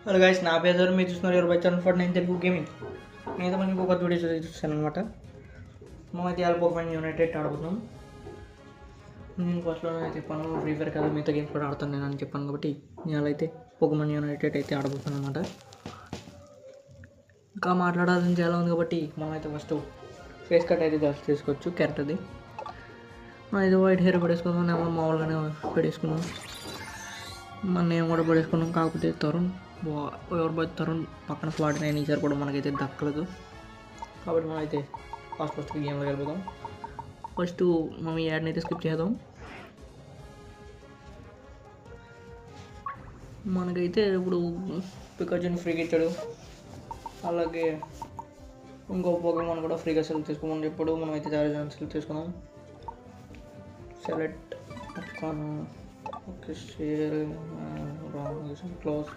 Hello guys, నా పేరు మీరు చూస్తున్నారు ఎవరు by channel for 9 Telugu gaming. నేనైతే మనకి ఒక వీడియోస్ చూస్తాను అనమాట. మేమైతే ఇవాళ పోకెమాన్ యునైటెడ్ ఆడుతున్నాం. నేను ఫస్ట్లో అయితే చెప్పాను ఫ్రీ ఫైర్ కదా, మిగతా గేమ్స్ కూడా ఆడుతాను నేను అని చెప్పాను కాబట్టి ఇవాళ అయితే పోకెమాన్ యునైటెడ్ అయితే ఆడబోతున్నాను అనమాట. ఇంకా మాట్లాడాలని చాలా ఉంది కాబట్టి మనం అయితే ఫస్ట్ ఫేస్ కట్ అయితే చేసుకోవచ్చు క్యారెక్టర్ది. మనం అయితే వైట్ హెయిర్ పడేసుకుందాం, నేను మామూలుగానే పడేసుకున్నాం. మన నేను కూడా పడేసుకున్నాం. కాకపోతే తరుణ్ ఎవరు తరుణ్ పక్కన స్లాట్ 9 ఈసారి కూడా మనకైతే దక్కలేదు కాబట్టి మనం అయితే ఫస్ట్ గేమ్లో వెళ్ళిపోదాం. ఫస్ట్ మనం ఈ యాడ్ని అయితే స్కిప్ చేద్దాం. మనకైతే ఇప్పుడు పికాచుని ఫ్రీగా ఇచ్చాడు, అలాగే ఇంకో పోకెమాన్ కూడా ఫ్రీగా సెలెక్ట్ చేసుకోమని చెప్పాడు. మనం అయితే చార్జర్ సెలెక్ట్ చేసుకున్నాం. సెలెక్ట్ పక్కన ఓకే షేర్ క్లోజ్